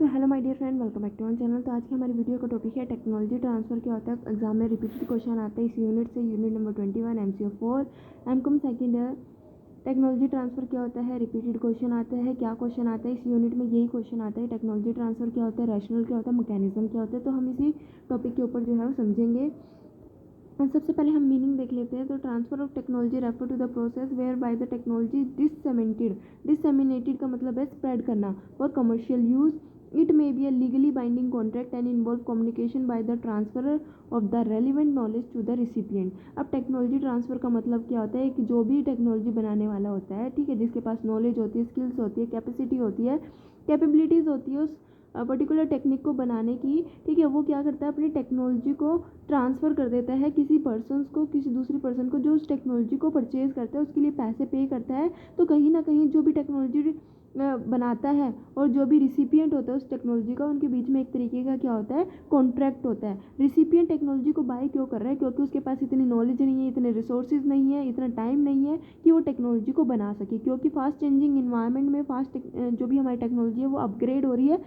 So hello my dear friend, welcome back to our channel. तो आज की हमारी वीडियो का टॉपिक है टेक्नोलॉजी ट्रांसफ़र क्या होता है। एग्जाम में रिपीटेड क्वेश्चन आता है इस यूनिट से, unit number 21 MCO 4 MCom second year. Technology transfer क्या होता है, रिपीटेड क्वेश्चन आता है, क्या क्वेश्चन आता है इस यूनिट में, यही क्वेश्चन आता है। टेक्नोलॉजी ट्रांसफ़र क्या होता है, रैशनल क्या होता है, मैकेनिज्म क्या होता है। तो हम इसी टॉपिक के ऊपर जो है वो समझेंगे। सबसे पहले हम मीनिंग देख लेते हैं। तो transfer of technology refer to the process where by the technology disseminated का मतलब है स्प्रेड करना for commercial use. It may be a legally binding contract and involve communication by the transfer of the relevant knowledge to the recipient. अब technology transfer का मतलब क्या होता है कि जो भी टेक्नोलॉजी बनाने वाला होता है, ठीक है, जिसके पास नॉलेज होती है, स्किल्स होती है, कैपेसिटी होती है, कैपेबिलिटीज़ होती है उस पर्टिकुलर टेक्निक को बनाने की, ठीक है, वो क्या करता है, अपनी टेक्नोलॉजी को ट्रांसफ़र कर देता है किसी पर्सन्स को, किसी दूसरी पर्सन को जो उस टेक्नोलॉजी को परचेज़ करता है, उसके लिए पैसे पे करता है। तो कहीं ना कहीं जो भी टेक्नोलॉजी बनाता है और जो भी रिसिपिएंट होता है उस टेक्नोलॉजी का, उनके बीच में एक तरीके का क्या होता है, कॉन्ट्रैक्ट होता है। रिसिपिएंट टेक्नोलॉजी को बाय क्यों कर रहा है? क्योंकि उसके पास इतनी नॉलेज नहीं है, इतने रिसोर्सेज नहीं है, इतना टाइम नहीं है कि वो टेक्नोलॉजी को बना सके। क्योंकि फास्ट चेंजिंग इन्वायरमेंट में जो भी हमारी टेक्नोलॉजी है वो अपग्रेड हो रही है।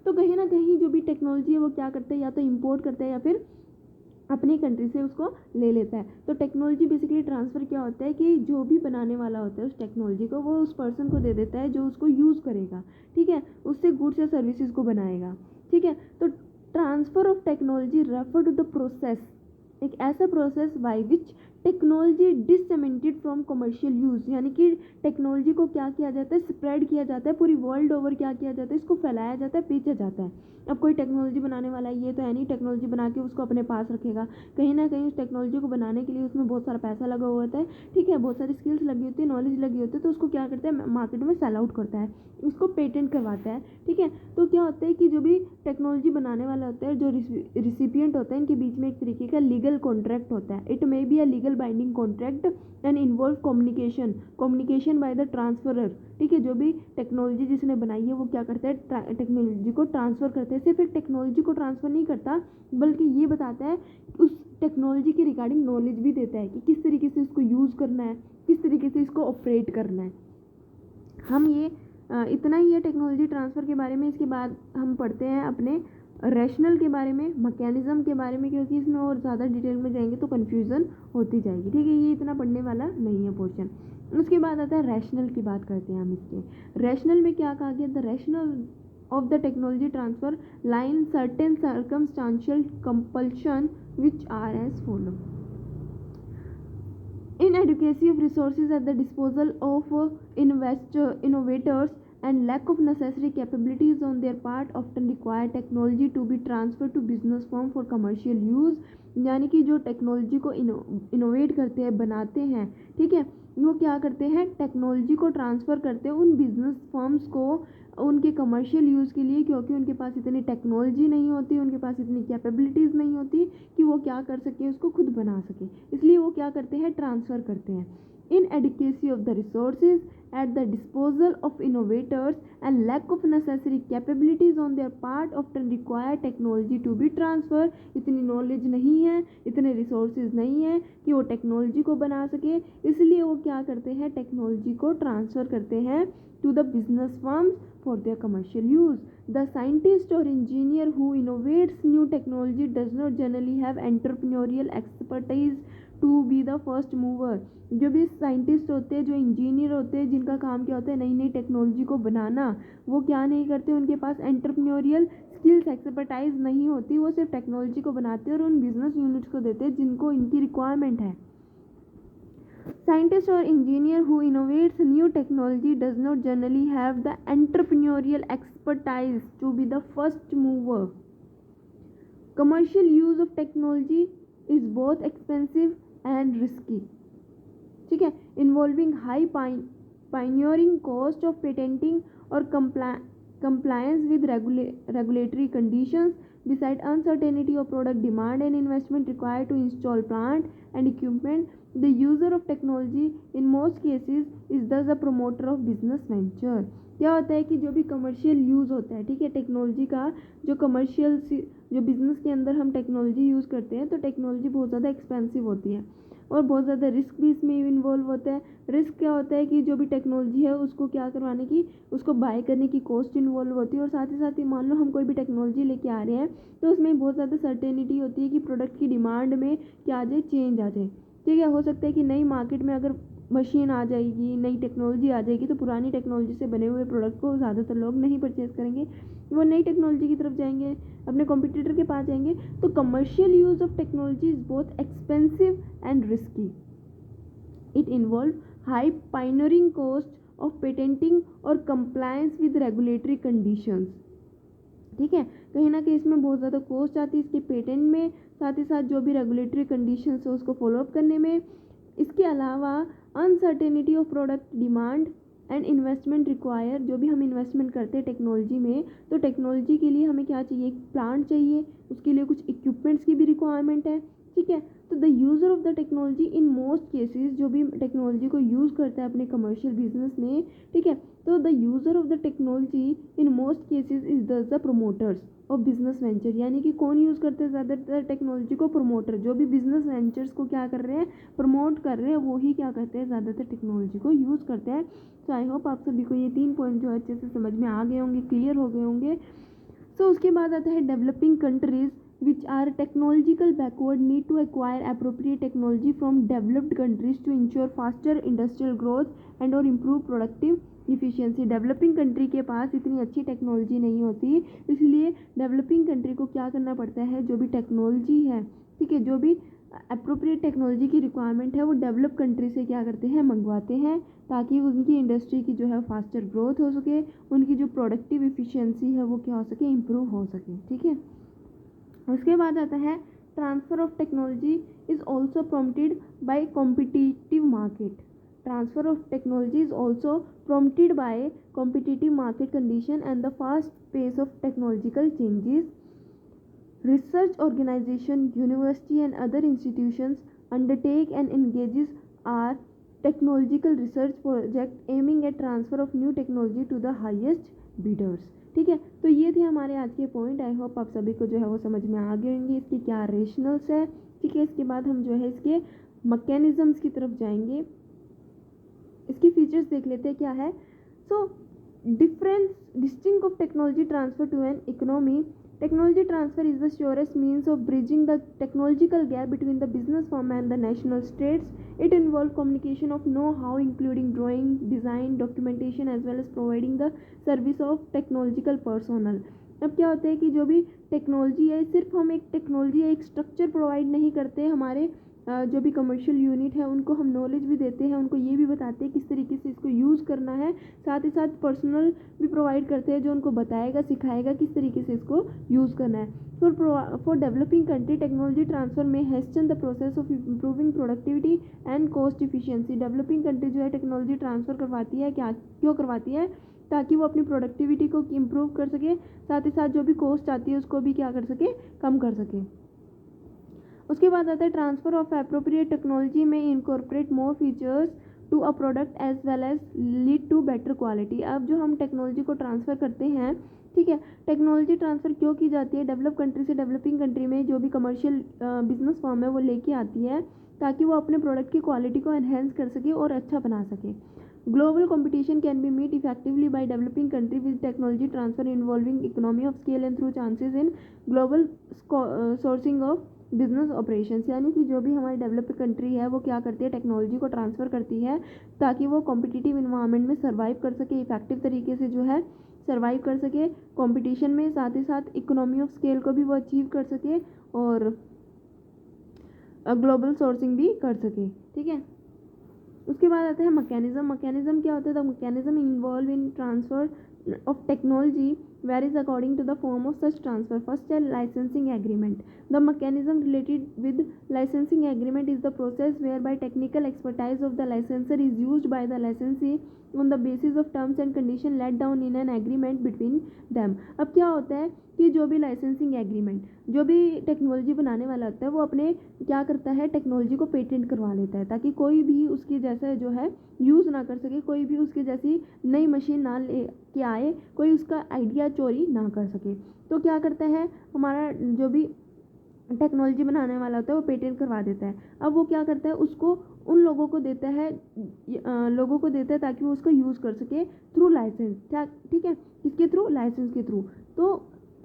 तो कहीं ना कहीं जो भी टेक्नोलॉजी है वो क्या करता है, या तो इम्पोर्ट करता है या फिर अपनी कंट्री से उसको ले लेता है। तो टेक्नोलॉजी बेसिकली ट्रांसफ़र क्या होता है कि जो भी बनाने वाला होता है उस टेक्नोलॉजी को, वो उस पर्सन को दे देता है जो उसको यूज़ करेगा, ठीक है, उससे गुड्स या सर्विसेज को बनाएगा, ठीक है। तो transfer of technology refer to the process, एक ऐसा process by which technology disseminated from commercial use, यानी कि टेक्नोलॉजी को क्या किया जाता है, स्प्रेड किया जाता है, पूरी वर्ल्ड ओवर क्या किया जाता है, इसको फैलाया जाता है, बेचा जाता है। अब कोई टेक्नोलॉजी बनाने वाला है, ये तो है नहीं टेक्नोलॉजी बना के उसको अपने पास रखेगा। कहीं ना कहीं उस टेक्नोलॉजी को बनाने के लिए उसमें बहुत सारा पैसा लगा हुआ होता है, ठीक है, बहुत सारी स्किल्स लगी होती है, नॉलेज लगी होती है। तो उसको क्या करता है, मार्केट में सेल आउट करता है, उसको पेटेंट करवाता है, ठीक है। तो क्या होता है कि जो भी टेक्नोलॉजी बनाने वाला होता है, जो रिसिपिएंट होता है, इनके बीच में एक तरीके का लीगल कॉन्ट्रैक्ट होता है। It may be a legal binding contract and involve communication by the transferor, ठीक है। जो भी टेक्नोलॉजी जिसने बनाई है वो क्या करता है, टेक्नोलॉजी को ट्रांसफ़र करता है। सिर्फ एक टेक्नोलॉजी को ट्रांसफ़र नहीं करता, बल्कि ये बताता है, उस टेक्नोलॉजी के रिगार्डिंग नॉलेज भी देता है कि किस तरीके से इसको यूज़ करना है, किस तरीके से इसको ऑपरेट करना है। हम ये इतना ही है टेक्नोलॉजी ट्रांसफ़र के बारे में। इसके बाद हम पढ़ते हैं अपने रैशनल के बारे में, मैकेनिज़्म के बारे में, क्योंकि इसमें और ज़्यादा डिटेल में जाएंगे तो कन्फ्यूज़न होती जाएगी, ठीक है, ये इतना पढ़ने वाला नहीं है पोर्शन। उसके बाद आता है रैशनल की बात करते हैं हम। इसके रैशनल में क्या कहा गया, the rational of the technology transfer lie in certain circumstantial compulsion which are as follow. Inadequacy of resources at the disposal of innovators and lack of necessary capabilities on their part often require technology to be transferred to business firm for commercial use। यानी कि जो technology को innovate करते हैं, बनाते हैं, ठीक है, वो क्या करते हैं, टेक्नोलॉजी को ट्रांसफ़र करते हैं उन बिजनेस फर्म्स को उनके कमर्शियल यूज़ के लिए, क्योंकि उनके पास इतनी टेक्नोलॉजी नहीं होती, उनके पास इतनी कैपेबिलिटीज़ नहीं होती कि वो क्या कर सके, उसको खुद बना सके। इसलिए वो क्या करते हैं, ट्रांसफ़र करते हैं। Inadequacy of the resources at the disposal of innovators and lack of necessary capabilities on their part often require technology to be transferred। इतनी नॉलेज नहीं है, इतने रिसोर्सेज नहीं है कि वो टेक्नोलॉजी को बना सके, इसलिए वो क्या करते हैं, टेक्नोलॉजी को ट्रांसफ़र करते हैं to the business firms for their commercial use। The scientist or engineer who innovates new technology does not generally have entrepreneurial expertise to be the first mover। जो भी साइंटिस्ट होते हैं, जो इंजीनियर होते हैं, जिनका काम क्या होता है, नई नई टेक्नोलॉजी को बनाना, वो क्या नहीं करते, उनके पास एंटरप्रेन्योरियल स्किल्स, एक्सपर्टाइज नहीं होती। वो सिर्फ टेक्नोलॉजी को बनाते हैं और उन बिजनेस यूनिट्स को देते हैं जिनको इनकी रिक्वायरमेंट है। Scientist or engineer who innovates new technology does not generally have the entrepreneurial expertise to be the first mover। Commercial use of technology is both expensive and risky, ठीक है, involving high pioneering cost of patenting or compliance with regulatory conditions, beside uncertainty of product demand and investment required to install plant and equipment। The user of technology in most cases is thus a promoter of business venture। क्या होता है कि जो भी commercial use होता है, ठीक है, टेक्नोलॉजी का जो कमर्शियल जो बिज़नेस के अंदर हम टेक्नोलॉजी यूज़ करते हैं, तो टेक्नोलॉजी बहुत ज़्यादा एक्सपेंसिव होती है। और बहुत ज़्यादा रिस्क भी इसमें इन्वॉल्व होता है। रिस्क क्या होता है कि जो भी टेक्नोलॉजी है उसको क्या करवाने की, उसको बाय करने की कॉस्ट इन्वॉल्व होती है, और साथ ही मान लो हम कोई भी टेक्नोलॉजी लेके आ रहे हैं तो उसमें बहुत ज़्यादा सर्टेनिटी होती है कि प्रोडक्ट की डिमांड में क्या आ जाए, चेंज आ जाए। ठीक है, हो सकता है कि नई मार्केट में अगर मशीन आ जाएगी, नई टेक्नोलॉजी आ जाएगी तो पुरानी टेक्नोलॉजी से बने हुए प्रोडक्ट को ज़्यादातर लोग नहीं परचेज़ करेंगे, वो नई टेक्नोलॉजी की तरफ जाएंगे, अपने कॉम्पिटिटर के पास जाएंगे। तो commercial use of technology is both expensive and risky. It involve high pioneering cost of patenting और कंप्लायंस विद रेगुलेटरी कंडीशंस। ठीक है, कहीं ना कहीं इसमें बहुत ज़्यादा कॉस्ट आती है इसके पेटेंट में, साथ ही साथ जो भी रेगुलेटरी कंडीशंस है उसको फॉलोअप करने में। इसके अलावा uncertainty of product demand and investment require, जो भी हम इन्वेस्टमेंट करते हैं टेक्नोलॉजी में, तो टेक्नोलॉजी के लिए हमें क्या चाहिए, एक प्लांट चाहिए, उसके लिए कुछ इक्विपमेंट्स की भी रिक्वायरमेंट है। ठीक है, तो the user of the technology in most cases, जो भी टेक्नोलॉजी को यूज़ करता है अपने कमर्शियल बिजनेस में, ठीक है, तो the user of the technology in most cases is the promoters of business venture. यानी कि कौन यूज़ करते हैं ज़्यादातर टेक्नोलॉजी को, प्रोमोटर, जो भी बिजनेस वेंचर्स को क्या कर रहे हैं, प्रमोट कर रहे हैं, वो ही क्या करते हैं, ज़्यादातर टेक्नोलॉजी को यूज़ करते हैं। तो आई होप आप सभी को ये 3 पॉइंट जो अच्छे से समझ में आ गए होंगे, क्लियर हो गए होंगे। सो उसके बाद आता है developing countries which are technological backward need to acquire appropriate technology from developed countries to ensure faster industrial growth and or improve productive efficiency। Developing country के पास इतनी अच्छी टेक्नोलॉजी नहीं होती, इसलिए डेवलपिंग कंट्री को क्या करना पड़ता है, जो भी टेक्नोलॉजी है, ठीक है, जो भी अप्रोप्रिएट टेक्नोलॉजी की रिक्वायरमेंट है वो डेवलप कंट्री से क्या करते हैं, मंगवाते हैं, ताकि उनकी इंडस्ट्री की जो है फास्टर ग्रोथ हो सके, उनकी जो प्रोडक्टिव इफिशियंसी है वो क्या हो सके, इम्प्रूव हो सके। ठीक है, उसके बाद आता है transfer of technology is also prompted by competitive market. Transfer of technology is also prompted by competitive market condition and the fast pace of technological changes. Research organization, university and other institutions undertake and engages are technological research project aiming at transfer of new technology to the highest bidders। ठीक है, तो ये थे हमारे आज के point. I hope आप सभी को जो है वो समझ में आ गए होंगे इसके क्या रेशनल्स है। ठीक है, इसके बाद हम जो है इसके मैकेनिज्म्स की तरफ जाएंगे, इसकी फीचर्स देख लेते हैं क्या है। So difference distinct of technology transfer to an economy. Technology transfer is the surest means of bridging the technological gap between the business firm and the national states. It involves communication of know-how, including drawing, design, documentation, as well as providing the service of technological personnel। अब क्या होता है कि जो भी technology है, सिर्फ हम एक टेक्नोलॉजी एक स्ट्रक्चर प्रोवाइड नहीं करते, हमारे जो भी कमर्शियल यूनिट है उनको हम नॉलेज भी देते हैं, उनको ये भी बताते हैं किस तरीके से इसको यूज़ करना है, साथ ही साथ पर्सनल भी प्रोवाइड करते हैं जो उनको बताएगा, सिखाएगा किस तरीके से इसको यूज़ करना है। For developing country technology transfer में hasten the process of improving productivity and cost efficiency. Developing country जो है टेक्नोलॉजी ट्रांसफ़र करवाती है, क्या क्यों करवाती है, ताकि वो अपनी प्रोडक्टिविटी को इम्प्रूव कर सके, साथ ही साथ जो भी कॉस्ट आती है उसको भी क्या कर सके, कम कर सके। उसके बाद आता है ट्रांसफ़र ऑफ एप्रोप्रिएट टेक्नोलॉजी में incorporate more features to a product as well as lead to better quality. अब जो हम टेक्नोलॉजी को ट्रांसफ़र करते हैं, ठीक है, टेक्नोलॉजी ट्रांसफ़र क्यों की जाती है, डेवलप कंट्री से डेवलपिंग कंट्री में जो भी कमर्शियल बिजनेस फर्म है वो लेके आती है, ताकि वो अपने प्रोडक्ट की क्वालिटी को एनहेंस कर सके और अच्छा बना सके। Global competition can be met effectively by developing country with technology transfer involving economy of scale and through chances in global sourcing of business operations. यानी कि जो भी हमारी डेवलप्ड कंट्री है वो क्या करती है, टेक्नोलॉजी को ट्रांसफ़र करती है ताकि वो कॉम्पिटिटिव इन्वायरमेंट में सर्वाइव कर सके, इफेक्टिव तरीके से जो है सर्वाइव कर सके कंपटीशन में, साथ ही साथ इकोनॉमी ऑफ स्केल को भी वो अचीव कर सके और ग्लोबल सोर्सिंग भी कर सके। ठीक है, उसके बाद आता है मैकेनिज्म। मैकेनिज्म क्या होता है, the mechanism involve in transfer of technology varies according to the form of such transfer। First है licensing agreement। The mechanism related with licensing agreement is the process whereby technical expertise of the licensor is used by the licensee on the basis of terms and conditions laid down in an agreement between them। अब क्या होता है कि जो भी licensing agreement, जो भी technology बनाने वाला होता है वो अपने क्या करता है, टेक्नोलॉजी को पेटेंट करवा लेता है, ताकि कोई भी उसके जैसा जो है यूज़ ना कर सके, कोई भी उसके जैसी नई मशीन ना ले के आए, कोई उसका आइडिया चोरी ना कर सके। तो क्या करता है हमारा जो भी टेक्नोलॉजी बनाने वाला होता है वो पेटेंट करवा देता है। अब वो क्या करता है, उसको उन लोगों को देता है, ताकि वो उसको यूज़ कर सके थ्रू लाइसेंस। क्या, ठीक है, किसके थ्रू, लाइसेंस के थ्रू। तो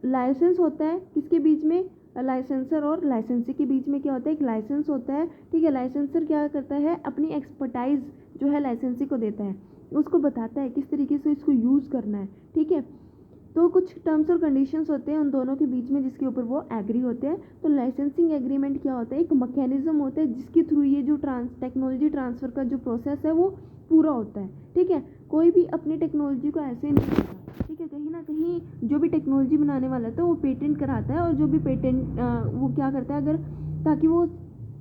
लाइसेंस होता है किसके बीच में, लाइसेंसर और लाइसेंसी के बीच में क्या होता है, एक लाइसेंस होता है, ठीक है। लाइसेंसर क्या करता है, अपनी एक्सपर्टाइज जो है लाइसेंसी को देता है, उसको बताता है किस तरीके से इसको यूज़ करना है, ठीक है। तो कुछ टर्म्स और कंडीशंस होते हैं उन दोनों के बीच में जिसके ऊपर वो एग्री होते हैं। तो लाइसेंसिंग एग्रीमेंट क्या होता है, एक मैकेनिज्म होता है जिसके थ्रू ये जो टेक्नोलॉजी ट्रांसफ़र का जो प्रोसेस है वो पूरा होता है, ठीक है। कोई भी अपनी टेक्नोलॉजी को ऐसे नहीं करता, ठीक है। कहीं ना कहीं जो भी टेक्नोलॉजी बनाने वाला था वो पेटेंट कराता है, और जो भी पेटेंट वो क्या करता है, अगर ताकि वो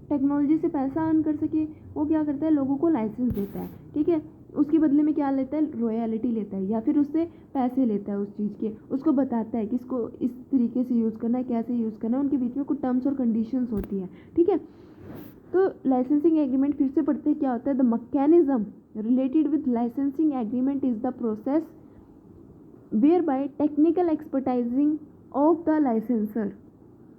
टेक्नोलॉजी से पैसा अर्न कर सके, वो क्या करता है, लोगों को लाइसेंस देता है, ठीक है। उसके बदले में क्या लेता है, रॉयल्टी लेता है, या फिर उससे पैसे लेता है उस चीज़ के, उसको बताता है कि इसको इस तरीके से यूज़ करना है, कैसे यूज़ करना है। उनके बीच में कुछ टर्म्स और कंडीशंस होती है, ठीक है। तो लाइसेंसिंग एग्रीमेंट फिर से पढ़ते हैं क्या होता है, the mechanism related with licensing agreement is the process where bye technical expertising of the licensor,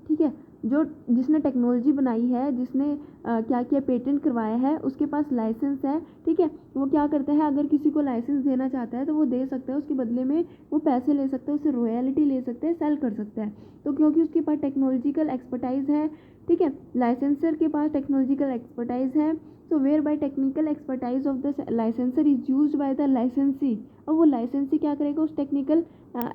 ठीक है। जो जिसने टेक्नोलॉजी बनाई है, जिसने क्या किया, पेटेंट करवाया है, उसके पास लाइसेंस है, ठीक है। वो क्या करता है, अगर किसी को लाइसेंस देना चाहता है तो वो दे सकता है, उसके बदले में वो पैसे ले सकता है, उससे रॉयल्टी ले सकता है, सेल कर सकता है। तो क्योंकि उसके पास टेक्नोलॉजिकल एक्सपर्टाइज है, ठीक है, लाइसेंसर के पास टेक्नोलॉजिकल एक्सपर्टाइज है, तो where by technical expertise of the licensor is used by the licensee. और वो लाइसेंसी क्या करेगा, उस टेक्निकल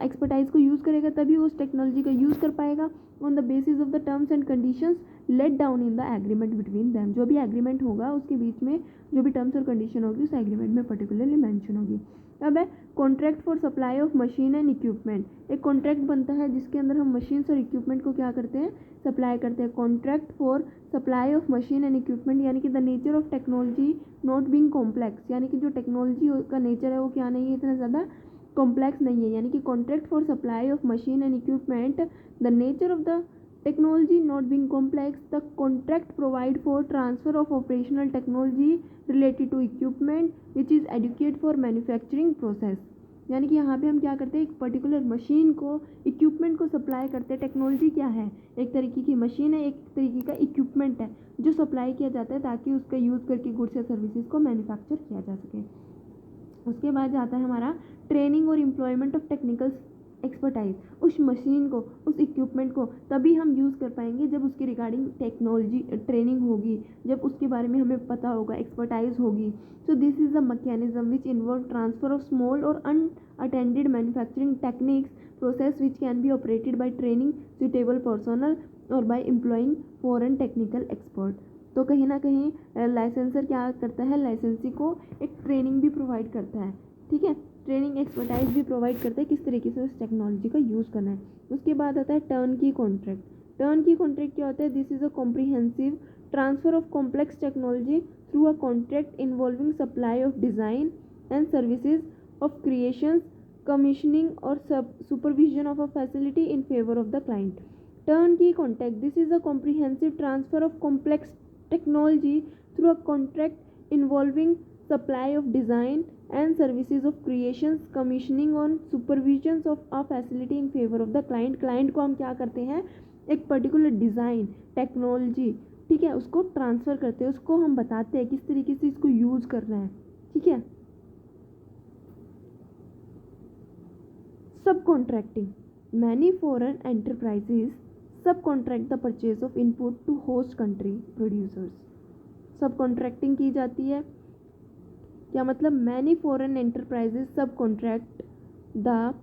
एक्सपर्टाइज को यूज़ करेगा, तभी वो उस टेक्नोलॉजी का यूज़ कर पाएगा on the basis of the terms and conditions laid down in the agreement between them. जो भी एग्रीमेंट होगा उसके बीच में जो भी टर्म्स और कंडीशन होगी उस एग्रीमेंट में पर्टिकुलरली मेंशन होगी। अब है contract for supply of machine and equipment. एक कॉन्ट्रैक्ट बनता है जिसके अंदर हम मशीन्स और इक्विपमेंट को क्या करते हैं, सप्लाई करते हैं। Contract for supply of machine and equipment, यानी कि the nature of technology not being complex, यानी कि जो टेक्नोलॉजी का नेचर है वो क्या नहीं है, इतना ज़्यादा कॉम्प्लेक्स नहीं है। यानी कि contract for supply of machine and equipment, the nature of the technology not being complex, the contract provide for transfer of operational technology related to equipment which is adequate for manufacturing process। यानी कि यहाँ पे हम क्या करते हैं, एक particular machine को, इक्विपमेंट को सप्लाई करते हैं। टेक्नोलॉजी क्या है, एक तरीके की मशीन है, एक तरीके का इक्विपमेंट है जो सप्लाई किया जाता है ताकि उसका यूज़ करके गुड्स या सर्विसेज को मैन्युफैक्चर किया जा सके। उसके बाद आता है हमारा ट्रेनिंग और एम्प्लॉयमेंट ऑफ टेक्निकल एक्सपर्टाइज। उस मशीन को, उस इक्विपमेंट को तभी हम यूज़ कर पाएंगे जब उसके रिगार्डिंग टेक्नोलॉजी ट्रेनिंग होगी, जब उसके बारे में हमें पता होगा, एक्सपर्टाइज होगी। So this is a mechanism which involve transfer of small और unattended manufacturing techniques process which can be operated by training suitable personal और by employing foreign technical expert. तो कहीं ना कहीं लाइसेंसर क्या करता है, लाइसेंसी को एक ट्रेनिंग भी प्रोवाइड करता है, ठीक है। ट्रेनिंग एक्सपर्टाइज भी प्रोवाइड करता है किस तरीके से उस टेक्नोलॉजी का यूज़ करना है। उसके बाद आता है टर्न की कॉन्ट्रैक्ट। टर्न की कॉन्ट्रैक्ट क्या होता है, this is a comprehensive transfer of complex technology through a contract involving supply of design and services of creations, commissioning और supervision of a facility in favour of the client. Turnkey contract, this is a comprehensive transfer of complex technology through a contract involving supply of design and services of creations, commissioning on supervisions of a facility in favor of the client। client को हम क्या करते हैं, एक particular design technology, ठीक है, उसको transfer करते हैं, उसको हम बताते हैं किस तरीके से इसको यूज़ करना है, ठीक है। Subcontracting, many foreign enterprises subcontract the purchase of input to host country producers. Subcontracting की जाती है, क्या मतलब, many foreign enterprises subcontract the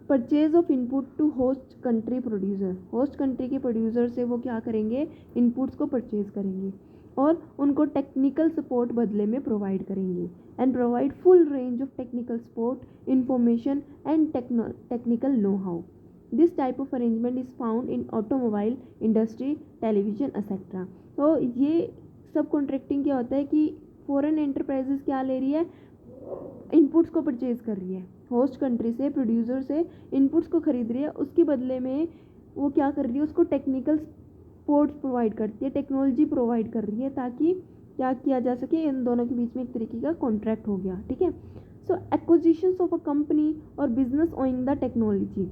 purchase of input to host country producer. Host country के producer से वो क्या करेंगे, इनपुट्स को परचेज करेंगे और उनको टेक्निकल सपोर्ट बदले में प्रोवाइड करेंगे and provide full range of technical support, information and technical know how. This type of arrangement is found in automobile industry, television etcetera. तो ये सब कॉन्ट्रैक्टिंग क्या होता है कि फॉरेन एंटरप्राइजेस क्या ले रही है, इनपुट्स को परचेज कर रही है, होस्ट कंट्री से, प्रोड्यूसर से इनपुट्स को खरीद रही है, उसके बदले में वो क्या कर रही है, उसको टेक्निकल सपोर्ट प्रोवाइड करती है, टेक्नोलॉजी प्रोवाइड कर रही है ताकि क्या किया जा सके, इन दोनों के बीच में एक तरीके का कॉन्ट्रैक्ट हो गया, ठीक है। सो एक्विजिशंस ऑफ अ कंपनी और business owing the technology.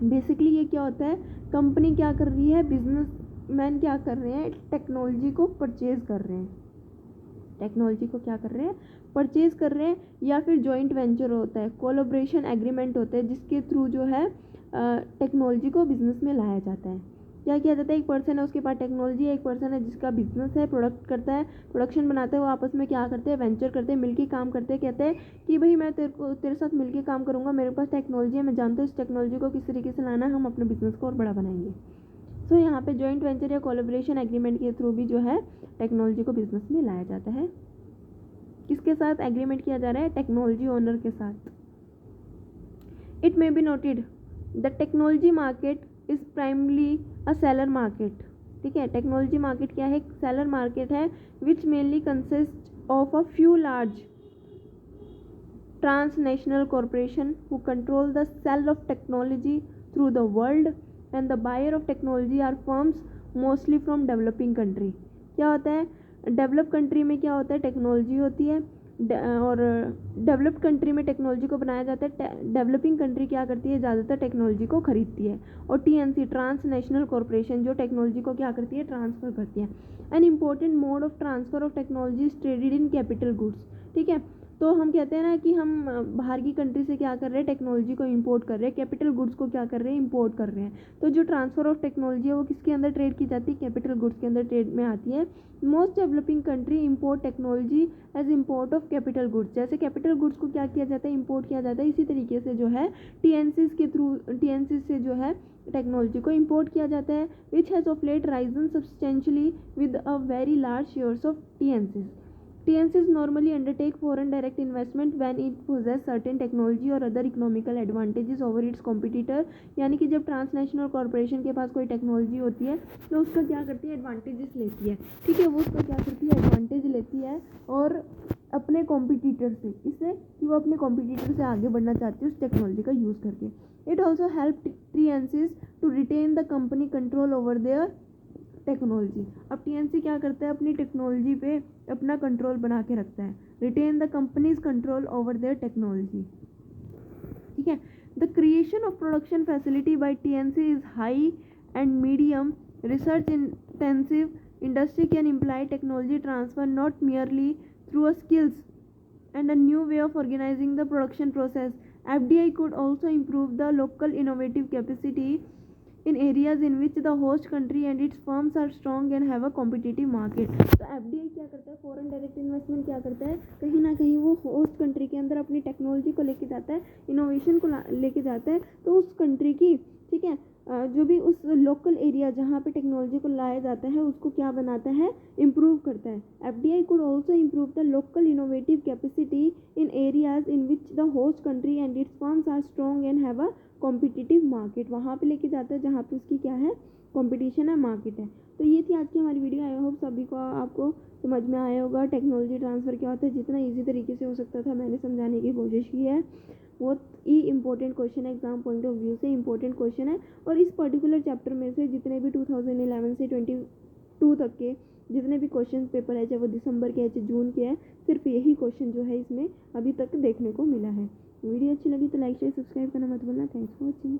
Basically ये क्या होता है, कंपनी क्या कर रही है, बिजनेस मैन क्या कर रहे हैं, टेक्नोलॉजी को परचेज कर रहे हैं, टेक्नोलॉजी को क्या कर रहे हैं, परचेज कर रहे हैं, या फिर जॉइंट वेंचर होता है, कोलैबोरेशन एग्रीमेंट होते हैं जिसके थ्रू जो है टेक्नोलॉजी को बिजनेस में लाया जाता है। क्या किया जाता है, एक पर्सन है उसके पास टेक्नोलॉजी है, एक पर्सन है जिसका बिजनेस है, प्रोडक्ट करता है, प्रोडक्शन बनाता है, वो आपस में क्या करते हैं, वेंचर करते हैं, मिलके काम करते हैं, कहते हैं कि भाई मैं तेरे साथ मिलके काम करूँगा, मेरे पास टेक्नोलॉजी है, मैं जानता हूँ इस टेक्नोलॉजी को किस तरीके से लाना है, हम अपने बिजनेस को और बड़ा बनाएंगे। सो यहाँ पे जॉइंट वेंचर या कोलैबोरेशन एग्रीमेंट के थ्रू भी जो है टेक्नोलॉजी को बिजनेस में लाया जाता है। किसके साथ एग्रीमेंट किया जा रहा है, टेक्नोलॉजी ओनर के साथ। It may be noted the technology market is primarily a seller market. ठीक है, टेक्नोलॉजी मार्केट क्या है, सेलर मार्केट है which mainly consist of a few large transnational corporation who control the sale of technology through the world, and the buyer of technology are firms mostly from developing country। क्या होता है, develop country में क्या होता है, technology होती है, और डेवलप्ड कंट्री में टेक्नोलॉजी को बनाया जाता है, डेवलपिंग कंट्री क्या करती है, ज़्यादातर टेक्नोलॉजी को खरीदती है, और टीएनसी ट्रांसनेशनल कॉरपोरेशन जो टेक्नोलॉजी को क्या करती है, ट्रांसफ़र करती है। An important mode of transfer of technology is traded in capital goods. ठीक है, तो हम कहते हैं ना कि हम बाहर की कंट्री से क्या कर रहे हैं, टेक्नोलॉजी को इंपोर्ट कर रहे हैं, कैपिटल गुड्स को क्या कर रहे हैं, इंपोर्ट कर रहे हैं। तो जो ट्रांसफ़र ऑफ टेक्नोलॉजी है वो किसके अंदर ट्रेड की जाती है, कैपिटल गुड्स के अंदर ट्रेड में आती है। Most developing country import technology as import of capital goods. जैसे कैपिटल गुड्स को क्या किया जाता है, इंपोर्ट किया जाता है, इसी तरीके से जो है टीएनसीज के थ्रू, टीएनसी से जो है टेक्नोलॉजी को इंपोर्ट किया जाता है, which has of late risen substantially with a very large shares of TNCs. TNCs normally undertake foreign direct investment when it possess certain technology or other economical advantages over its competitor। यानी कि जब transnational corporation के पास कोई technology होती है तो उसका क्या करती है, एडवांटेजेस लेती है। ठीक है, वो उसका क्या करती है, एडवांटेज लेती है, और अपने कॉम्पिटिटर से, इससे कि वो अपने कॉम्पिटिटर से आगे बढ़ना चाहती है उस टेक्नोलॉजी का यूज़ करके। It also help TNCs to retain the company control over their technology. अब टीएनसी क्या करता है, अपनी टेक्नोलॉजी पे अपना कंट्रोल बना के रखता है, retain the companies control over their technology. ठीक है, the creation of production facility by TNC is high and medium research intensive industry can employ technology transfer not merely through a skills and a new way of organizing the production process। FDI could also improve the local innovative capacity in areas in which the host country and its firms are strong and have a competitive market। तो FDI क्या करता है, foreign direct investment क्या करता है, कहीं ना कहीं वो होस्ट कंट्री के अंदर अपनी टेक्नोलॉजी को लेके जाता है, इनोवेशन को लेके जाता है, तो उस कंट्री की, ठीक है, जो भी उस लोकल एरिया जहाँ पे टेक्नोलॉजी को लाया जाता है उसको क्या बनाता है, इम्प्रूव करता है। FDI could also improve the local innovative capacity in areas in which the host country and its firms are strong and have a competitive market। वहाँ पे लेके जाता है जहाँ पे उसकी क्या है, कंपटीशन है, मार्केट है। तो ये थी आज की हमारी वीडियो। आई होप सभी को आपको समझ में आया होगा टेक्नोलॉजी ट्रांसफ़र क्या होता है। जितना इजी तरीके से हो सकता था मैंने समझाने की कोशिश की है। बहुत ही इंपॉर्टेंट क्वेश्चन है, एग्जाम पॉइंट ऑफ व्यू से इंपॉर्टेंट क्वेश्चन है, और इस पर्टिकुलर चैप्टर में से जितने भी 2011 से 22 तक के जितने भी क्वेश्चन पेपर है, चाहे वो दिसंबर के है चाहे जून के है, सिर्फ यही क्वेश्चन जो है इसमें अभी तक देखने को मिला है। वीडियो अच्छी लगी तो लाइक शेयर सब्सक्राइब करना मत भूलना। Thanks for watching.